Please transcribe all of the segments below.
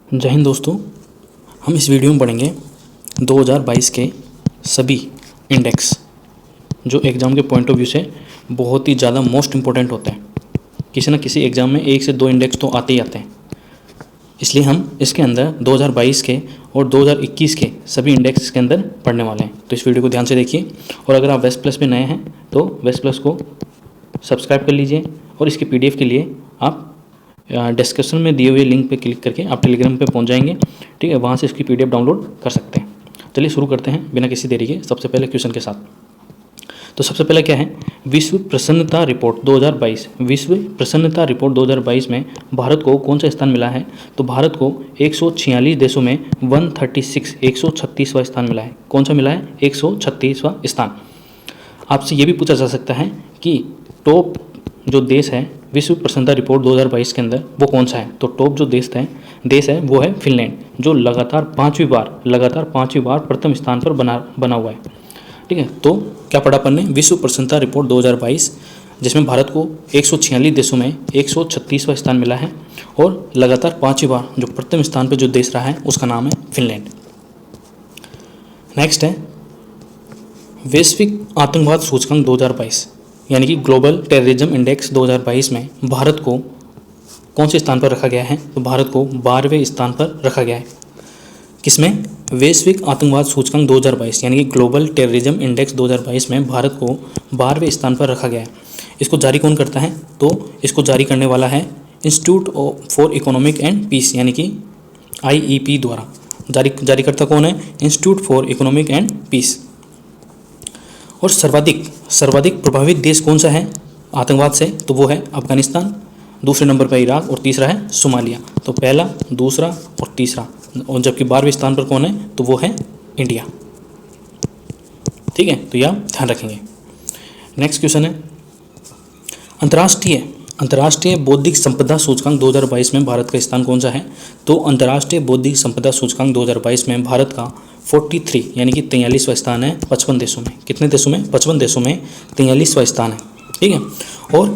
जय हिंद दोस्तों। हम इस वीडियो में पढ़ेंगे 2022 के सभी इंडेक्स जो एग्ज़ाम के पॉइंट ऑफ व्यू से बहुत ही ज़्यादा मोस्ट इम्पोर्टेंट होते हैं। किसी न किसी एग्ज़ाम में 1 से 2 इंडेक्स तो आते ही आते हैं, इसलिए हम इसके अंदर 2022 के और 2021 के सभी इंडेक्स के अंदर पढ़ने वाले हैं। तो इस वीडियो को ध्यान से देखिए, और अगर आप वेस्ट प्लस पे नए हैं तो वेस्ट प्लस को सब्सक्राइब कर लीजिए, और इसके PDF के लिए आप डिस्क्रिप्शन में दिए हुए लिंक पे क्लिक करके आप टेलीग्राम पे पहुंच जाएंगे। ठीक है, वहाँ से इसकी PDF डाउनलोड कर सकते हैं। चलिए शुरू करते हैं बिना किसी देरी के सबसे पहले क्वेश्चन के साथ। तो सबसे पहले क्या है, विश्व प्रसन्नता रिपोर्ट 2022। विश्व प्रसन्नता रिपोर्ट 2022 में भारत को कौन सा स्थान मिला है? तो भारत को 146 देशों में 136वां स्थान मिला है। कौन सा मिला है? 136वां स्थान। आपसे ये भी पूछा जा सकता है कि टॉप जो देश है विश्व प्रसन्नता रिपोर्ट 2022 के अंदर वो कौन सा है? तो टॉप जो देश है वो है फिनलैंड, जो लगातार पांचवी बार प्रथम स्थान पर बना हुआ है। ठीक है, तो क्या पढ़ा अपन ने? विश्व प्रसन्नता रिपोर्ट 2022, जिसमें भारत को 146 देशों में 136वां स्थान मिला है, और लगातार पांचवी बार जो प्रथम स्थान पर जो देश रहा है उसका नाम है फिनलैंड। नेक्स्ट है वैश्विक आतंकवाद सूचकांक 2022, यानी कि ग्लोबल टेररिज्म इंडेक्स 2022 में भारत को कौन से स्थान पर रखा गया है? तो भारत को 12वें स्थान पर रखा गया है। किसमें? वैश्विक आतंकवाद सूचकांक 2022 यानी कि ग्लोबल टेररिज्म इंडेक्स 2022 में भारत को 12वें स्थान पर रखा गया है। इसको जारी कौन करता है? तो इसको जारी करने वाला है institute for economic and peace, यानी कि IEP द्वारा। जारी करता कौन है? Institute for economic and peace. और सर्वाधिक प्रभावित देश कौन सा है आतंकवाद से? तो वो है अफगानिस्तान, दूसरे नंबर पर इराक, और तीसरा है सोमालिया। तो पहला, दूसरा और तीसरा, और जबकि 12वें स्थान पर कौन है? तो वो है इंडिया। ठीक है, तो यह ध्यान रखेंगे। नेक्स्ट क्वेश्चन है अंतर्राष्ट्रीय बौद्धिक संपदा सूचकांक 2022 में भारत का स्थान कौन सा है? तो अंतर्राष्ट्रीय बौद्धिक संपदा सूचकांक 2022 में भारत का 43 यानी कि 43वां स्थान है 55 देशों में। कितने देशों में? 55 देशों में 43वां स्थान है। ठीक है, और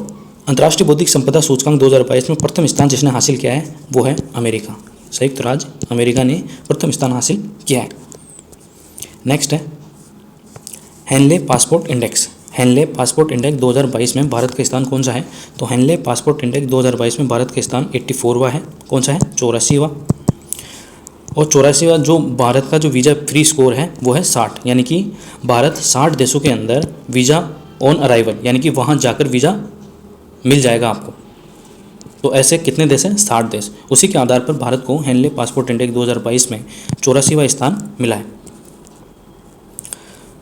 अंतर्राष्ट्रीय बौद्धिक संपदा सूचकांक 2022 में प्रथम स्थान जिसने हासिल किया है वो है अमेरिका। संयुक्त राज्य अमेरिका ने प्रथम स्थान हासिल किया है। नेक्स्ट है हेनले पासपोर्ट इंडेक्स 2022 में भारत का स्थान कौन सा है? तो हेनले पासपोर्ट इंडेक्स 2022 में भारत का स्थान 84वां है। कौन सा है? 84वां। और 84वां जो भारत का जो वीज़ा फ्री स्कोर है वो है 60, यानी कि भारत 60 देशों के अंदर वीज़ा ऑन अराइवल, यानी कि वहाँ जाकर वीज़ा मिल जाएगा आपको। तो ऐसे कितने देश हैं? 60 देश। उसी के आधार पर भारत को हेनले पासपोर्ट इंडेक्स 2022 में 84वां स्थान मिला है।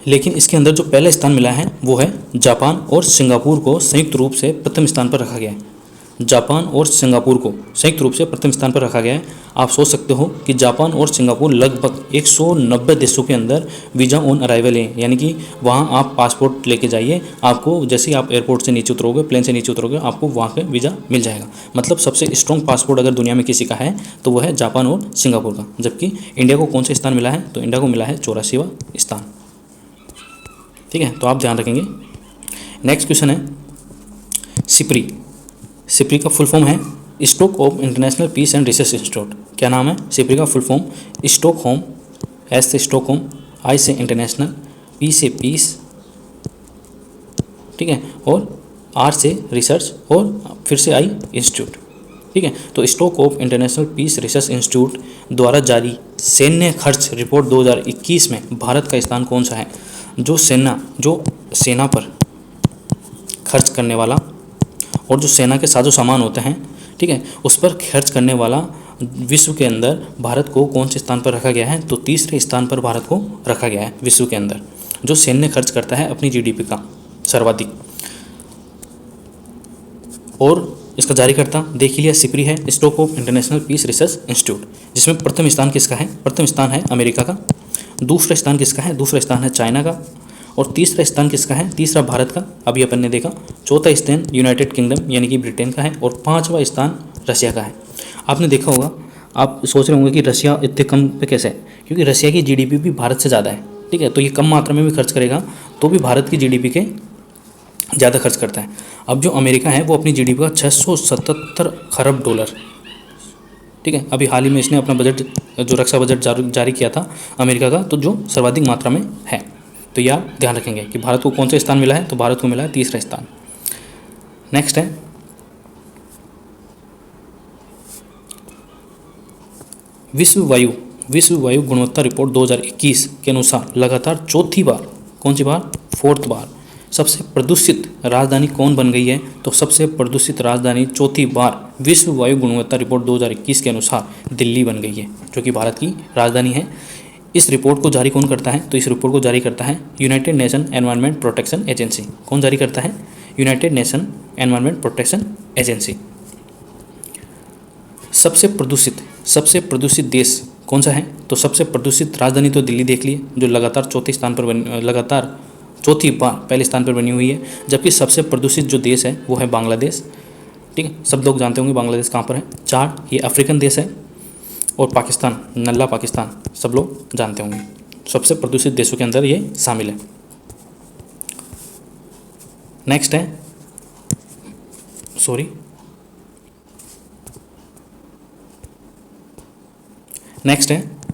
लेकिन इसके अंदर जो पहला स्थान मिला है वो है जापान और सिंगापुर को संयुक्त रूप से प्रथम स्थान पर रखा गया है। जापान और सिंगापुर को संयुक्त रूप से प्रथम स्थान पर रखा गया है। आप सोच सकते हो कि जापान और सिंगापुर लगभग 190 देशों के अंदर वीज़ा ऑन अराइवल है, यानी कि वहाँ आप पासपोर्ट लेके जाइए, आपको जैसे ही आप एयरपोर्ट से नीचे उतरोगे, प्लेन से नीचे उतरोगे, आपको वहाँ पे वीज़ा मिल जाएगा। मतलब सबसे स्ट्रॉन्ग पासपोर्ट अगर दुनिया में किसी का है तो वो है जापान और सिंगापुर का। जबकि इंडिया को कौन सा स्थान मिला है? तो इंडिया को मिला है 84वां स्थान। ठीक है, तो आप ध्यान रखेंगे। नेक्स्ट क्वेश्चन है सिप्री का फुल फॉर्म है stock of international peace and research institute. क्या नाम है सिप्री का फुल फॉर्म? स्टॉकहोम, S से स्टॉकहोम, I से इंटरनेशनल, P से पीस, ठीक है, और R से रिसर्च, और फिर से I इंस्टीट्यूट। ठीक है, तो stock of international peace research institute द्वारा जारी सैन्य खर्च रिपोर्ट 2021 में भारत का स्थान कौन सा है? जो सेना पर खर्च करने वाला और जो सेना के साजो सामान होते हैं, ठीक है, उस पर खर्च करने वाला विश्व के अंदर भारत को कौन से स्थान पर रखा गया है? तो तीसरे स्थान पर भारत को रखा गया है विश्व के अंदर, जो सैन्य खर्च करता है अपनी GDP का सर्वाधिक। और इसका जारीकर्ता देख लिया, सिप्री है stock of international peace research institute, जिसमें प्रथम स्थान किसका है? प्रथम स्थान है अमेरिका का। दूसरा स्थान किसका है? दूसरा स्थान है चाइना का। और तीसरा स्थान किसका है? तीसरा भारत का, अभी अपन ने देखा। चौथा स्थान यूनाइटेड किंगडम यानी कि ब्रिटेन का है, और 5वां स्थान रशिया का है। आपने देखा होगा, आप सोच रहे होंगे कि रशिया इतने कम पे कैसे है? क्योंकि रशिया की GDP भी भारत से ज़्यादा है। ठीक है, तो ये कम मात्रा में भी खर्च करेगा तो भी भारत की GDP के ज़्यादा खर्च करता है। अब जो अमेरिका है वो अपनी GDP का $677 खरब, ठीक है। अभी हाल ही में इसने अपना बजट, जो रक्षा बजट जारी किया था अमेरिका का, तो जो सर्वाधिक मात्रा में है। तो यह आप ध्यान रखेंगे कि भारत को कौन सा स्थान मिला है, तो भारत को मिला है तीसरा स्थान। नेक्स्ट है विश्व वायु गुणवत्ता रिपोर्ट 2021 के अनुसार लगातार चौथी बार, कौन सी बार, फोर्थ बार, सबसे प्रदूषित राजधानी कौन बन गई है, तो सबसे प्रदूषित राजधानी चौथी बार विश्व वायु गुणवत्ता रिपोर्ट 2021 के अनुसार दिल्ली बन गई है, जो कि भारत की राजधानी है। इस रिपोर्ट को जारी कौन करता है, तो इस रिपोर्ट को जारी करता है United nation environment protection agency. कौन जारी करता है, United nation environment protection agency. सबसे प्रदूषित देश कौन सा है, तो सबसे प्रदूषित राजधानी तो दिल्ली देख लिए, जो लगातार चौथी बार पहले स्थान पर बनी हुई है। जबकि सबसे प्रदूषित जो देश है वो है बांग्लादेश, ठीक है। सब लोग जानते होंगे बांग्लादेश कहाँ पर है, चाड, ये अफ्रीकन देश है। और पाकिस्तान, नल्ला पाकिस्तान, सब लोग जानते होंगे। सबसे प्रदूषित देशों के अंदर ये शामिल है। नेक्स्ट है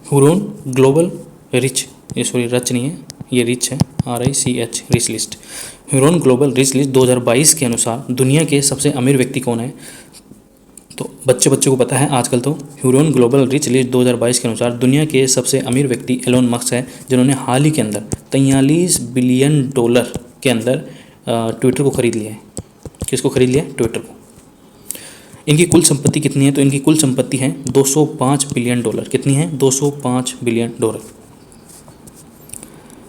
हुरोन ग्लोबल रिच, रच नहीं है, ये रिच है, RICH, rich list. Hurun global rich list 2022 के अनुसार दुनिया के सबसे अमीर व्यक्ति कौन है, तो बच्चे को पता है आजकल। तो हुरोन ग्लोबल रिच लिस्ट 2022 के अनुसार दुनिया के सबसे अमीर व्यक्ति एलोन मस्क है, जिन्होंने हाल ही के अंदर 43 बिलियन डॉलर के अंदर ट्विटर को खरीद लिया है। किसको खरीद लिया, ट्विटर को। इनकी कुल संपत्ति कितनी है, तो इनकी कुल संपत्ति है 205 बिलियन डॉलर। कितनी है, 205 बिलियन डॉलर।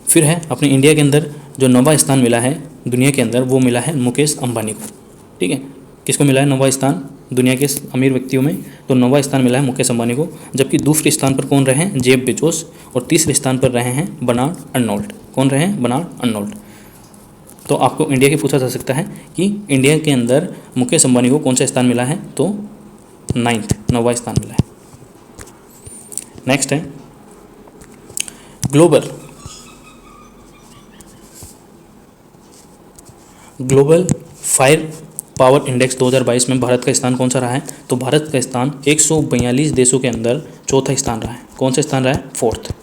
फिर है अपने इंडिया के अंदर जो 9वां स्थान मिला है दुनिया के अंदर, वो मिला है मुकेश अंबानी को, ठीक है। किसको मिला है 9वां स्थान दुनिया के अमीर व्यक्तियों में, तो 9वां स्थान मिला है मुकेश अंबानी को। जबकि दूसरे स्थान पर कौन रहे हैं, जेफ बेजोस, और तीसरे स्थान पर रहे हैं बर्नार्ड अर्नोल्ट। कौन रहे हैं, बर्नार्ड अर्नोल्ट। तो आपको इंडिया के पूछा जा सकता है कि इंडिया के अंदर मुकेश अंबानी को कौन सा स्थान मिला है, तो 9वां स्थान मिला है। नेक्स्ट है ग्लोबल फायर पावर इंडेक्स 2022 में भारत का स्थान कौन सा रहा है, तो भारत का स्थान 142 देशों के अंदर चौथा स्थान रहा है। कौन सा स्थान रहा है, fourth.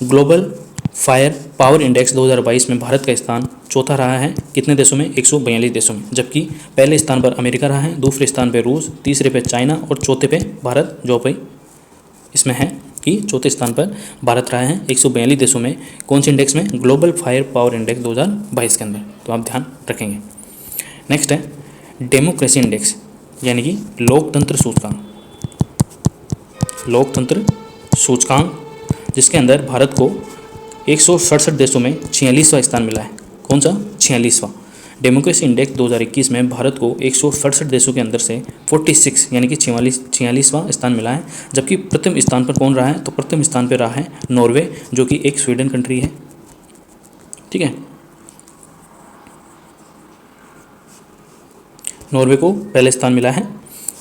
Global fire power index 2022 में भारत का स्थान चौथा रहा है, कितने देशों में, 142 देशों में। जबकि पहले स्थान पर अमेरिका रहा है, दूसरे स्थान पर रूस, तीसरे पे चाइना और चौथे पे भारत, जो भाई इसमें है कि चौथे स्थान पर भारत रहा है 142 देशों में। कौन से इंडेक्स में, ग्लोबल फायर पावर इंडेक्स 2022 के अंदर, तो आप ध्यान रखेंगे। नेक्स्ट है डेमोक्रेसी इंडेक्स, यानी कि लोकतंत्र सूचकांक, जिसके अंदर भारत को 167 देशों में 46वां स्थान मिला है। कौन सा, 46वां। डेमोक्रेसी इंडेक्स 2021 में भारत को 167 देशों के अंदर से 46 यानी कि 46वां स्थान मिला है। जबकि प्रथम स्थान पर कौन रहा है, तो प्रथम स्थान पर रहा है नॉर्वे, जो कि एक स्वीडन कंट्री है, ठीक है। नॉर्वे को पहले स्थान मिला है,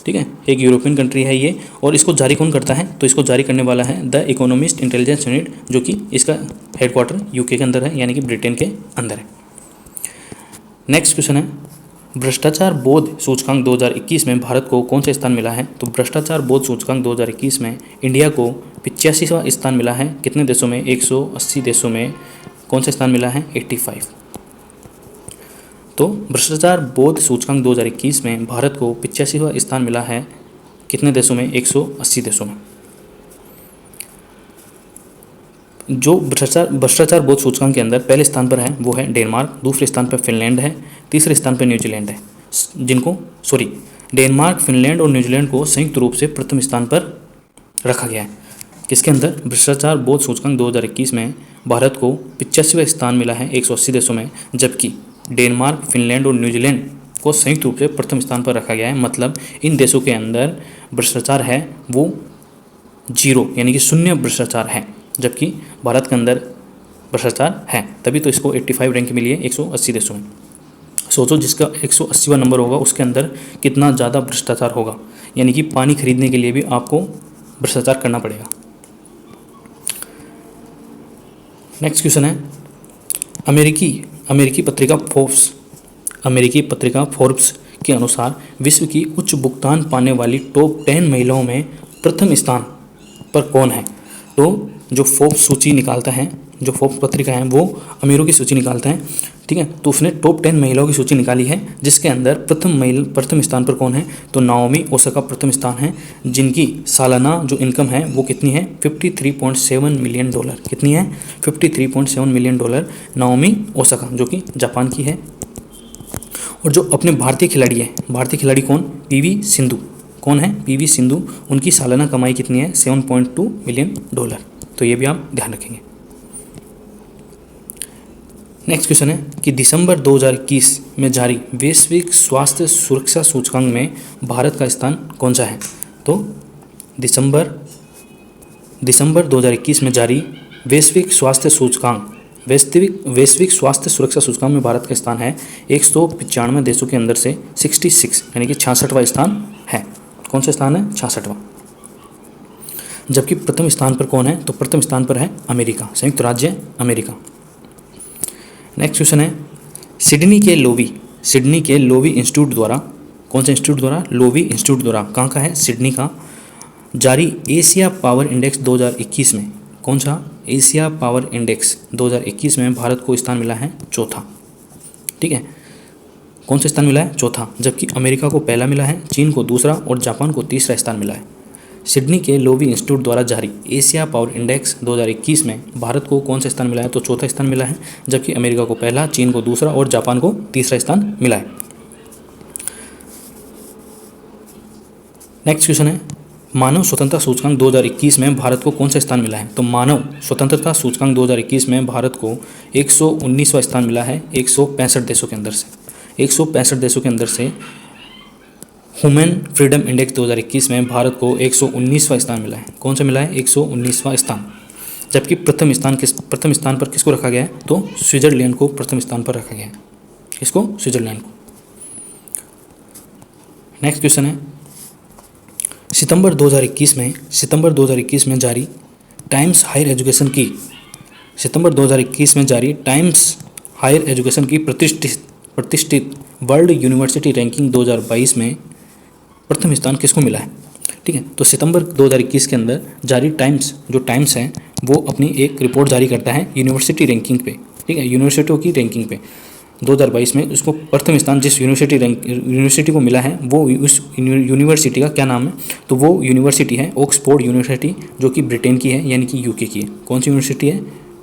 ठीक है। एक यूरोपियन कंट्री है ये। और इसको जारी कौन करता है, तो इसको जारी करने वाला है द इकोनॉमिस्ट इंटेलिजेंस यूनिट, जो कि इसका हेडक्वार्टर यूके के अंदर है, यानी कि ब्रिटेन के अंदर है। नेक्स्ट क्वेश्चन है भ्रष्टाचार बोध सूचकांक 2021 में भारत को कौन सा स्थान मिला है, तो भ्रष्टाचार बोध सूचकांक 2021 में इंडिया को 85वां स्थान मिला है। कितने देशों में, 180 देशों में। कौन सा स्थान मिला है, 85। तो भ्रष्टाचार बोध सूचकांक 2021 में भारत को 85वां स्थान मिला है, कितने देशों में, 180 देशों में। जो भ्रष्टाचार बोध सूचकांक के अंदर पहले स्थान पर है वो है डेनमार्क, दूसरे स्थान पर फिनलैंड है, तीसरे स्थान पर न्यूजीलैंड है। डेनमार्क, फिनलैंड और न्यूजीलैंड को संयुक्त रूप से प्रथम स्थान पर रखा गया है। किसके अंदर, भ्रष्टाचार बोध सूचकांक 2021 में भारत को 85वां स्थान मिला है 180 देशों में। जबकि डेनमार्क, फिनलैंड और न्यूजीलैंड को संयुक्त रूप से प्रथम स्थान पर रखा गया है। मतलब इन देशों के अंदर भ्रष्टाचार है वो 0 यानी कि शून्य भ्रष्टाचार है, जबकि भारत के अंदर भ्रष्टाचार है, तभी तो इसको 85 रैंक मिली है 180 देशों में। सोचो जिसका 180वां नंबर होगा उसके अंदर कितना ज़्यादा भ्रष्टाचार होगा, यानी कि पानी खरीदने के लिए भी आपको भ्रष्टाचार करना पड़ेगा। नेक्स्ट क्वेश्चन है अमेरिकी पत्रिका फोर्ब्स के अनुसार विश्व की उच्च भुगतान पाने वाली टॉप 10 महिलाओं में प्रथम स्थान पर कौन है? तो जो फोर्ब्स सूची निकालता है, जो फोर्ब्स पत्रिका है वो अमीरों की सूची निकालता है, ठीक है। तो उसने टॉप 10 महिलाओं की सूची निकाली है, जिसके अंदर प्रथम स्थान पर कौन है? तो नाओमी ओसाका प्रथम स्थान है, जिनकी सालाना जो इनकम है वो कितनी है? $53.7 मिलियन। कितनी है? $53.7 मिलियन नाओमी ओसाका, जो कि जापान की है। और जो अपने भारतीय खिलाड़ी है, भारतीय खिलाड़ी कौन? पीवी सिंधु। कौन है? पीवी सिंधु। उनकी सालाना कमाई कितनी है? $7.2 मिलियन। तो ये भी आप ध्यान रखेंगे। नेक्स्ट क्वेश्चन है कि दिसंबर 2021 में जारी वैश्विक स्वास्थ्य सुरक्षा सूचकांक में भारत का स्थान कौन सा है? तो दिसंबर 2021 में जारी वैश्विक स्वास्थ्य सूचकांक, वैश्विक स्वास्थ्य सुरक्षा सूचकांक में भारत का स्थान है 195 देशों के अंदर से 66, यानी कि 66वां स्थान है। कौन सा स्थान है? 66वां। जबकि प्रथम स्थान पर कौन है? तो प्रथम स्थान पर है अमेरिका, संयुक्त राज्य अमेरिका। नेक्स्ट क्वेश्चन है सिडनी के लोवी इंस्टीट्यूट द्वारा, कौन सा इंस्टीट्यूट द्वारा? लोवी इंस्टीट्यूट द्वारा, कहाँ का है? सिडनी का, जारी एशिया पावर इंडेक्स 2021 में, कौन सा? एशिया पावर इंडेक्स 2021 में भारत को स्थान मिला है चौथा, ठीक है। कौन सा स्थान मिला है? चौथा। जबकि अमेरिका को पहला मिला है, चीन को दूसरा और जापान को तीसरा स्थान मिला है। सिडनी के लोवी इंस्टीट्यूट द्वारा जारी एशिया पावर इंडेक्स 2021 में भारत को कौन सा स्थान मिला है? तो चौथा स्थान मिला है, जबकि अमेरिका को पहला, चीन को दूसरा और जापान को तीसरा स्थान मिला है। नेक्स्ट क्वेश्चन है मानव स्वतंत्रता सूचकांक 2021 में भारत को कौन सा स्थान मिला है? तो मानव स्वतंत्रता सूचकांक 2021 में भारत को 119वां स्थान मिला है 165 देशों के अंदर से। 165 देशों के अंदर से ह्यूमन फ्रीडम इंडेक्स 2021 में भारत को 119वां स्थान मिला है। कौन सा मिला है? 119वां स्थान। जबकि प्रथम स्थान पर किसको रखा गया है? तो स्विट्जरलैंड को प्रथम स्थान पर रखा गया है। किसको? स्विट्जरलैंड को। नेक्स्ट क्वेश्चन है सितंबर 2021 में जारी टाइम्स हायर एजुकेशन की प्रतिष्ठित वर्ल्ड यूनिवर्सिटी रैंकिंग 2022 में प्रथम स्थान किसको मिला है? ठीक है। तो सितंबर 2021 के अंदर जारी टाइम्स है वो अपनी एक रिपोर्ट जारी करता है यूनिवर्सिटी रैंकिंग पे, ठीक है, यूनिवर्सिटियों की रैंकिंग पे। 2022 में उसको प्रथम स्थान जिस यूनिवर्सिटी को मिला है वो उस यूनिवर्सिटी का क्या नाम है? तो वो यूनिवर्सिटी है ऑक्सफोर्ड यूनिवर्सिटी, जो कि ब्रिटेन की है, यानी कि यूके की है। कौन सी यूनिवर्सिटी है?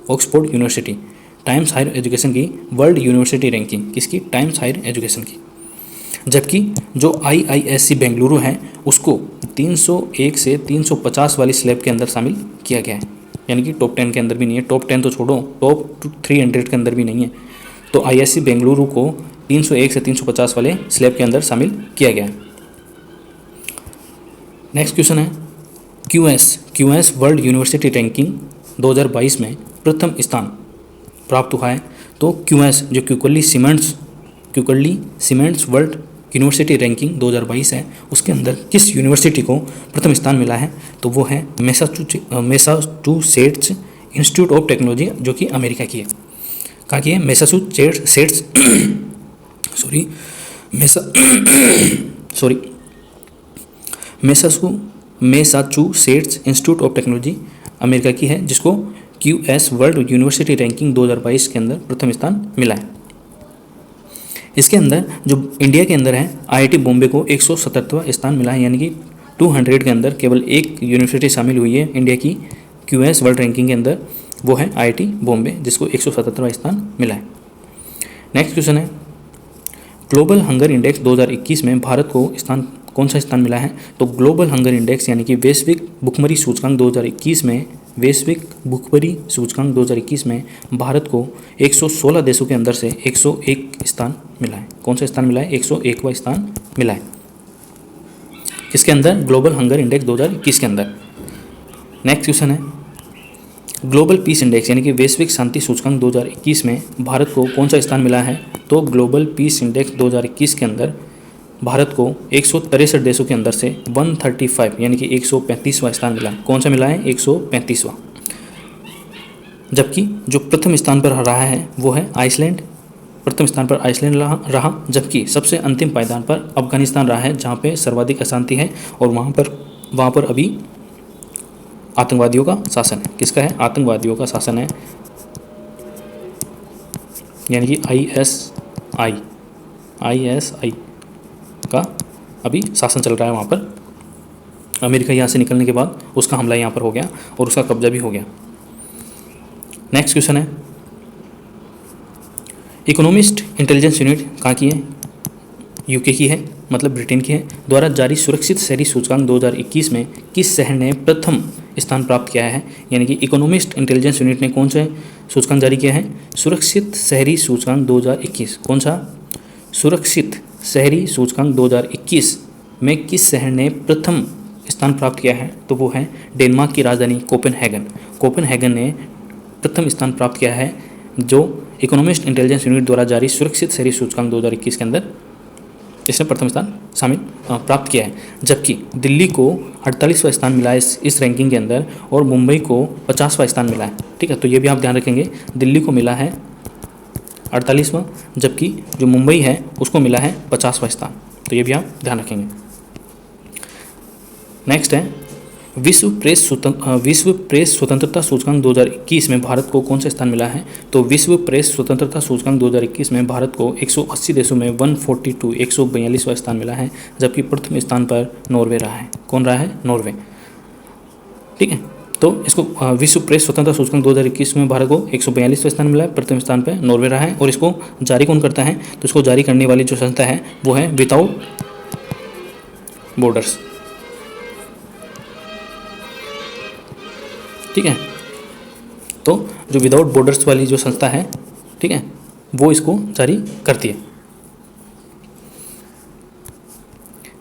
Oxford university. Times higher education की वर्ल्ड यूनिवर्सिटी रैंकिंग किसकी? टाइम्स हायर एजुकेशन की। जबकि जो IISc बेंगलुरु है उसको 301 से 350 वाली स्लैब के अंदर शामिल किया गया है, यानी कि टॉप 10 के अंदर भी नहीं है। टॉप 10 तो छोड़ो, टॉप 300 के अंदर भी नहीं है। तो IISc बेंगलुरु को 301 से 350 वाले स्लैब के अंदर शामिल किया गया है। नेक्स्ट क्वेश्चन है QS वर्ल्ड यूनिवर्सिटी रैंकिंग 2022 में प्रथम स्थान प्राप्त हुआ है। तो QS जो quickly cements world university ranking 2022 है, उसके अंदर किस यूनिवर्सिटी को प्रथम स्थान मिला है? तो वो है मैसाचुसेट्स इंस्टीट्यूट ऑफ टेक्नोलॉजी, जो कि अमेरिका की है। कहाँ की है? Massachusetts institute of technology America की है, जिसको QS वर्ल्ड यूनिवर्सिटी रैंकिंग 2022 के अंदर प्रथम स्थान मिला है। इसके अंदर जो इंडिया के अंदर है IIT बॉम्बे को 177वां स्थान मिला है, यानी कि 200 के अंदर केवल एक यूनिवर्सिटी शामिल हुई है इंडिया की QS वर्ल्ड रैंकिंग के अंदर, वो है IIT बॉम्बे, जिसको 177वां स्थान मिला है। नेक्स्ट क्वेश्चन है ग्लोबल हंगर इंडेक्स 2021 में भारत को कौन सा स्थान मिला है? तो ग्लोबल हंगर इंडेक्स यानी कि वैश्विक भुखमरी सूचकांक 2021 में भारत को 116 देशों के अंदर से 101 स्थान मिला है। कौन सा स्थान मिला है? 101वां स्थान मिला है। किसके अंदर? ग्लोबल हंगर इंडेक्स 2021 के अंदर। नेक्स्ट क्वेश्चन है ग्लोबल पीस इंडेक्स यानी कि वैश्विक शांति सूचकांक 2021 में भारत को कौन सा स्थान मिला है? तो ग्लोबल पीस इंडेक्स 2021 के अंदर भारत को 163 देशों के अंदर से 135 यानी कि 135वां स्थान मिला। कौन सा मिला है? 135वां। जबकि जो प्रथम स्थान पर रहा है वो है आइसलैंड, प्रथम स्थान पर आइसलैंड रहा, जबकि सबसे अंतिम पायदान पर अफगानिस्तान रहा है, जहाँ पे सर्वाधिक अशांति है और वहाँ पर अभी आतंकवादियों का शासन है। किसका है? आतंकवादियों का शासन है, यानी कि ISI का अभी शासन चल रहा है वहाँ पर। अमेरिका यहाँ से निकलने के बाद उसका हमला यहाँ पर हो गया और उसका कब्जा भी हो गया। नेक्स्ट क्वेश्चन है, इकोनॉमिस्ट इंटेलिजेंस यूनिट कहाँ की है? यूके की है, मतलब ब्रिटेन की है। द्वारा जारी सुरक्षित शहरी सूचकांक 2021 में किस शहर ने प्रथम स्थान प्राप्त किया है? यानी कि इकोनॉमिस्ट इंटेलिजेंस यूनिट ने कौन सा सूचकांक जारी किया है? सुरक्षित शहरी सूचकांक 2021। कौन सा? सुरक्षित शहरी सूचकांक 2021 में किस शहर ने प्रथम स्थान प्राप्त किया है? तो वो है डेनमार्क की राजधानी कोपेनहेगन। कोपेनहेगन ने प्रथम स्थान प्राप्त किया है, जो इकोनॉमिस्ट इंटेलिजेंस यूनिट द्वारा जारी सुरक्षित शहरी सूचकांक 2021 के अंदर इसने प्रथम स्थान प्राप्त किया है। जबकि दिल्ली को 48वां स्थान मिला है इस रैंकिंग के अंदर और मुंबई को 50वां स्थान मिला है। ठीक है, तो ये भी आप ध्यान रखेंगे, दिल्ली को मिला है 48वां, जबकि जो मुंबई है उसको मिला है 50वां स्थान। तो ये भी आप ध्यान रखेंगे। नेक्स्ट है, विश्व प्रेस स्वतंत्रता सूचकांक 2021 में भारत को कौन सा स्थान मिला है? तो विश्व प्रेस स्वतंत्रता सूचकांक 2021 में भारत को 180 देशों में 142वां स्थान मिला है, जबकि प्रथम स्थान पर नॉर्वे रहा है। कौन रहा है? नॉर्वे। ठीक है, तो इसको विश्व प्रेस स्वतंत्रता सूचकांक 2021 में भारत को 142वां स्थान मिला है, प्रथम स्थान पर नॉर्वे रहा है। और इसको जारी कौन करता है? तो इसको जारी करने वाली जो संस्था है वो है विदाउट बॉर्डर्स। ठीक है, तो जो विदाउट बॉर्डर्स वाली जो संस्था है, ठीक है, वो इसको जारी करती है।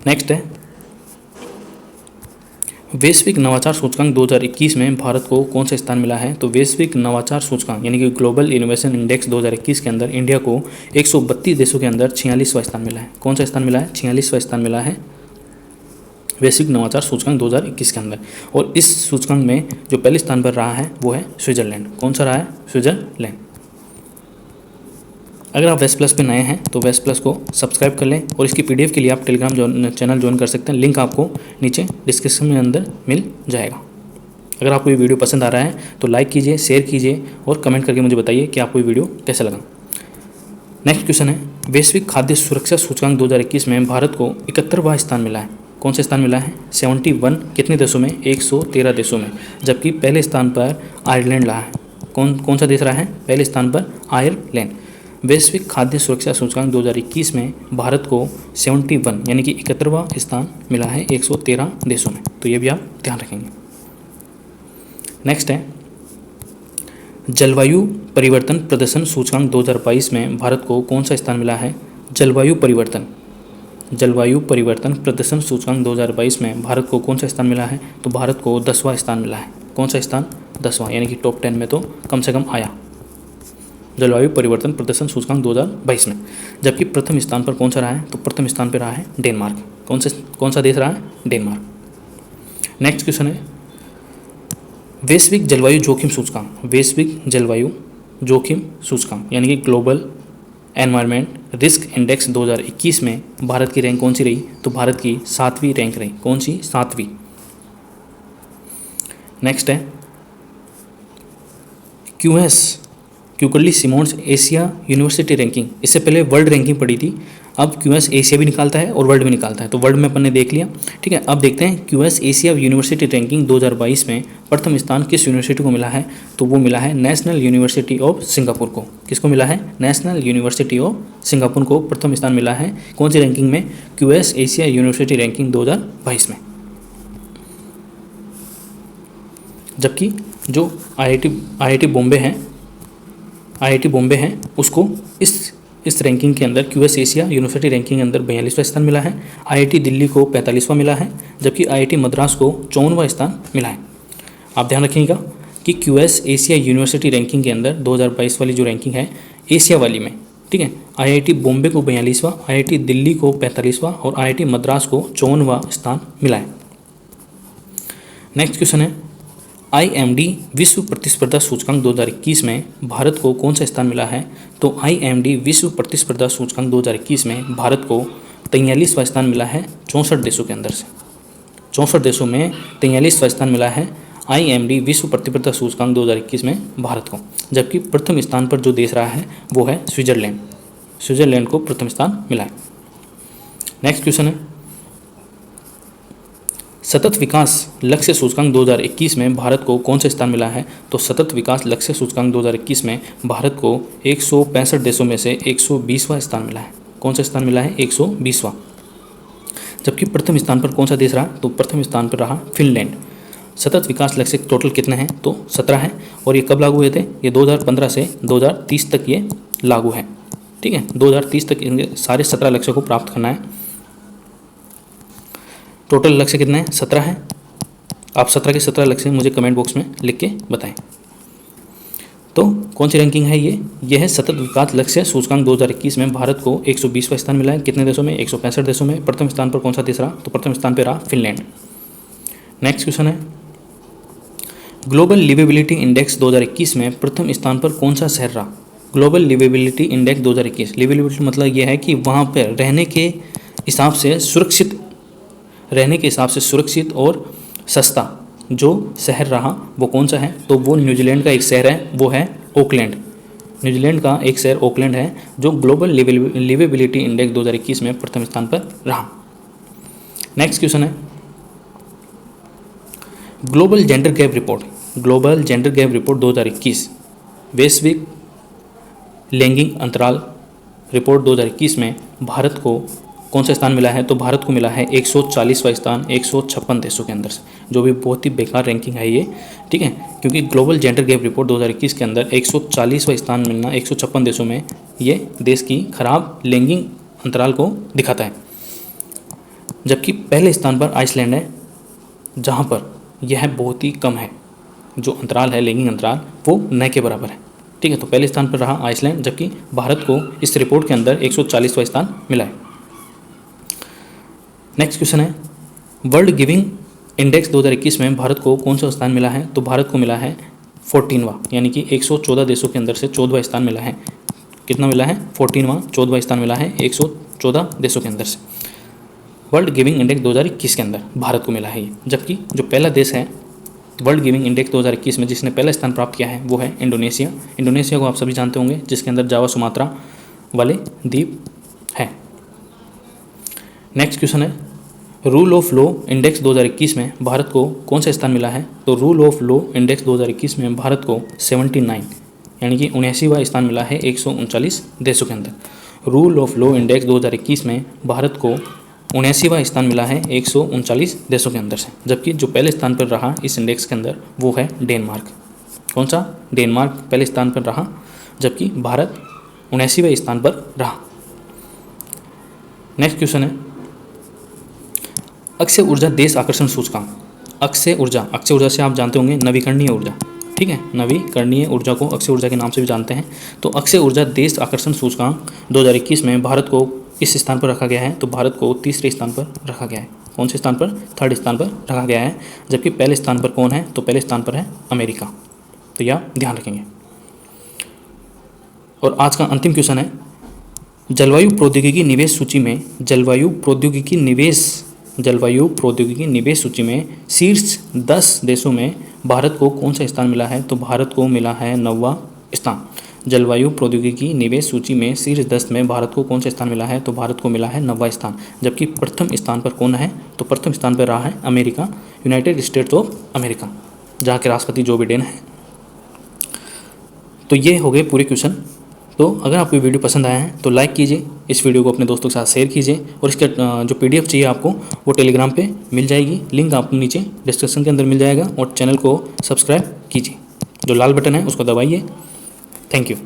नेक्स्ट है, वैश्विक नवाचार सूचकांक 2021 में भारत को कौन सा स्थान मिला है? तो वैश्विक नवाचार सूचकांक यानी कि ग्लोबल इनोवेशन इंडेक्स 2021 के अंदर इंडिया को 132 देशों के अंदर 46वां स्थान मिला है। कौन सा स्थान मिला है? 46वां स्थान मिला है वैश्विक नवाचार सूचकांक 2021 के अंदर। और इस सूचकांक में जो पहले स्थान पर रहा है वो है स्विट्जरलैंड। कौन सा रहा है? स्विट्जरलैंड। अगर आप वेस्ट प्लस पे नए हैं तो वेस्ट प्लस को सब्सक्राइब कर लें और इसकी PDF के लिए आप टेलीग्राम चैनल ज्वाइन कर सकते हैं। लिंक आपको नीचे डिस्क्रिप्शन में अंदर मिल जाएगा। अगर आपको ये वीडियो पसंद आ रहा है तो लाइक कीजिए, शेयर कीजिए और कमेंट करके मुझे बताइए कि आपको ये वीडियो कैसा लगा। नेक्स्ट क्वेश्चन है, वैश्विक खाद्य सुरक्षा सूचकांक 2021 में भारत को 71वां स्थान मिला है। कौन से स्थान मिला है? 71 कितने देशों में? 113 देशों में, जबकि पहले स्थान पर आयरलैंड रहा है। कौन सा देश रहा है पहले स्थान पर? आयरलैंड। वैश्विक खाद्य सुरक्षा सूचकांक 2021 में भारत को 71 यानी कि 71वां स्थान मिला है 113 देशों में। तो ये भी आप ध्यान रखेंगे। नेक्स्ट है, जलवायु परिवर्तन प्रदर्शन सूचकांक 2022 में भारत को कौन सा स्थान मिला है? जलवायु परिवर्तन प्रदर्शन सूचकांक 2022 में भारत को कौन सा स्थान मिला है? तो भारत को 10वां स्थान मिला है। कौन सा स्थान? 10वां, यानी कि टॉप 10 में तो कम से कम आया जलवायु परिवर्तन प्रदर्शन सूचकांक 2022 में। जबकि प्रथम स्थान पर कौन सा रहा है? तो प्रथम स्थान पर रहा है डेनमार्क। कौन सा देश रहा है? डेनमार्क। नेक्स्ट क्वेश्चन है, वैश्विक जलवायु जोखिम सूचकांक यानी कि ग्लोबल एनवायरनमेंट रिस्क इंडेक्स 2021 में भारत की रैंक कौन सी रही? तो भारत की 7वीं रैंक रही। कौन सी? 7वीं। नेक्स्ट है, क्यूकरली सिमोन्स एशिया यूनिवर्सिटी रैंकिंग। इससे पहले वर्ल्ड रैंकिंग पड़ी थी, अब QS एशिया भी निकालता है और वर्ल्ड भी निकालता है। तो वर्ल्ड में अपन ने देख लिया। ठीक है, अब देखते हैं QS एशिया यूनिवर्सिटी रैंकिंग 2022 में प्रथम स्थान किस यूनिवर्सिटी को मिला है? तो वो मिला है नेशनल यूनिवर्सिटी ऑफ सिंगापुर को। किसको मिला है? नेशनल यूनिवर्सिटी ऑफ सिंगापुर को प्रथम स्थान मिला है। कौन सी रैंकिंग में? QS एशिया यूनिवर्सिटी रैंकिंग 2022 में। जबकि जो IIT बॉम्बे है उसको इस रैंकिंग के अंदर QS एशिया यूनिवर्सिटी रैंकिंग के अंदर 42वां स्थान मिला है। IIT दिल्ली को 45वां मिला है, जबकि IIT मद्रास को 54वां स्थान मिला है। आप ध्यान रखिएगा कि QS एशिया यूनिवर्सिटी रैंकिंग के अंदर 2022 वाली जो रैंकिंग है एशिया वाली में, ठीक है, IIT बॉम्बे को 42वां, IIT दिल्ली को 45वां और IIT मद्रास को 54वां स्थान मिला है। नेक्स्ट क्वेश्चन है, IMD विश्व प्रतिस्पर्धा सूचकांक 2021 में भारत को कौन सा स्थान मिला है? तो IMD विश्व प्रतिस्पर्धा सूचकांक 2021 में भारत को 43वां स्थान मिला है 64 देशों के अंदर से। 64 देशों में 43वां स्थान मिला है IMD विश्व प्रतिस्पर्धा सूचकांक 2021 में भारत को, जबकि प्रथम स्थान पर जो देश रहा है वो है स्विट्जरलैंड। स्विट्जरलैंड को प्रथम स्थान मिला है। नेक्स्ट क्वेश्चन है, सतत विकास लक्ष्य सूचकांक 2021 में भारत को कौन सा स्थान मिला है? तो सतत विकास लक्ष्य सूचकांक 2021 में भारत को 165 देशों में से 120वां स्थान मिला है। कौन सा स्थान मिला है? 120वां। जबकि प्रथम स्थान पर कौन सा देश रहा? तो प्रथम स्थान पर रहा फिनलैंड। सतत विकास लक्ष्य टोटल कितने हैं? तो 17 हैं। और ये कब लागू हुए थे? ये 2015 से 2030 तक ये लागू है। ठीक है, 2030 तक इनके सारे 17 लक्ष्यों को प्राप्त करना है। टोटल लक्ष्य कितने हैं? 17 हैं। आप 17 के 17 लक्ष्य मुझे कमेंट बॉक्स में लिख के बताएं। तो कौन सी रैंकिंग है ये? यह है सतत विकास लक्ष्य सूचकांक 2021 में भारत को 120वां स्थान मिला है। कितने देशों में? 165 देशों में। प्रथम स्थान पर कौन सा देश रहा? तो प्रथम स्थान पर रहा फिनलैंड। नेक्स्ट क्वेश्चन है, ग्लोबल लिवेबिलिटी इंडेक्स 2021 में प्रथम स्थान पर कौन सा शहर रहा? ग्लोबल लिवेबिलिटी इंडेक्स 2021, लिवेबिलिटी मतलब यह है कि वहाँ पर रहने के हिसाब से सुरक्षित और सस्ता जो शहर रहा वो कौन सा है? तो वो न्यूजीलैंड का एक शहर है, वो है ऑकलैंड। न्यूजीलैंड का एक शहर ऑकलैंड है जो ग्लोबल लिवेबिलिटी इंडेक्स 2021 में प्रथम स्थान पर रहा। नेक्स्ट क्वेश्चन है, ग्लोबल जेंडर गैप रिपोर्ट 2021 वैश्विक लैंगिक अंतराल रिपोर्ट 2021 में भारत को कौन सा स्थान मिला है? तो भारत को मिला है 140वां स्थान 156 देशों के अंदर से, जो भी बहुत ही बेकार रैंकिंग है ये। ठीक है, क्योंकि ग्लोबल जेंडर गैप रिपोर्ट 2021 के अंदर 140वां स्थान मिलना 156 देशों में ये देश की खराब लैंगिक अंतराल को दिखाता है। जबकि पहले स्थान पर आइसलैंड है, जहाँ पर यह बहुत ही कम है, जो अंतराल है लैंगिक अंतराल वो न के बराबर है। ठीक है, तो पहले स्थान पर रहा आइसलैंड, जबकि भारत को इस रिपोर्ट के अंदर 140वां स्थान मिला है। नेक्स्ट क्वेश्चन है, वर्ल्ड गिविंग इंडेक्स 2021 में भारत को कौन सा स्थान मिला है? तो भारत को मिला है 14वां, यानी कि 114 देशों के अंदर से 14वां स्थान मिला है। कितना मिला है? 14वां स्थान मिला है 114 देशों के अंदर से। वर्ल्ड गिविंग इंडेक्स 2021 के अंदर भारत को मिला है ये। जबकि जो पहला देश है वर्ल्ड गिविंग इंडेक्स 2021 में जिसने पहला स्थान प्राप्त किया है वो है इंडोनेशिया। इंडोनेशिया को आप सभी जानते होंगे, जिसके अंदर जावा सुमात्रा वाले द्वीप है। नेक्स्ट क्वेश्चन है, रूल ऑफ लॉ इंडेक्स 2021 में भारत को कौन सा स्थान मिला है? तो रूल ऑफ लॉ इंडेक्स 2021 में भारत को 79 यानी कि 79वां स्थान मिला है 139 देशों के अंदर। रूल ऑफ लॉ इंडेक्स 2021 में भारत को 79वां स्थान मिला है 139 देशों के अंदर से। जबकि जो पहले स्थान पर रहा इस इंडेक्स के अंदर वो है डेनमार्क। कौन सा? डेनमार्क पहले स्थान पर रहा, जबकि भारत 79वें स्थान पर रहा। नेक्स्ट क्वेश्चन है, अक्षय ऊर्जा देश आकर्षण सूचकांक। अक्षय ऊर्जा से आप जानते होंगे नवीकरणीय ऊर्जा। ठीक है, नवीकरणीय ऊर्जा को अक्षय ऊर्जा के नाम से भी जानते हैं। तो अक्षय ऊर्जा देश आकर्षण सूचकांक 2021 में भारत को इस स्थान पर रखा गया है। तो भारत को तीसरे स्थान पर रखा गया है। कौन से स्थान पर? थर्ड स्थान पर रखा गया है। जबकि पहले स्थान पर कौन है? तो पहले स्थान पर है अमेरिका। तो यह ध्यान रखेंगे। और आज का अंतिम क्वेश्चन है, जलवायु प्रौद्योगिकी निवेश सूची में सूची में शीर्ष 10 देशों में भारत को कौन सा स्थान मिला है? तो भारत को मिला है 9वां स्थान। जलवायु प्रौद्योगिकी निवेश सूची में शीर्ष 10 में भारत को कौन सा स्थान मिला है? तो भारत को मिला है 9वां स्थान। जबकि प्रथम स्थान पर कौन है? तो प्रथम स्थान पर रहा है America, United states of America, जहाँ के राष्ट्रपति जो बिडेन है। तो ये हो गए पूरे क्वेश्चन। तो अगर आपको वीडियो पसंद आया है तो लाइक कीजिए, इस वीडियो को अपने दोस्तों के साथ शेयर कीजिए। और इसका जो PDF चाहिए आपको वो टेलीग्राम पे मिल जाएगी, लिंक आपको नीचे डिस्क्रिप्शन के अंदर मिल जाएगा। और चैनल को सब्सक्राइब कीजिए, जो लाल बटन है उसको दबाइए। Thank you.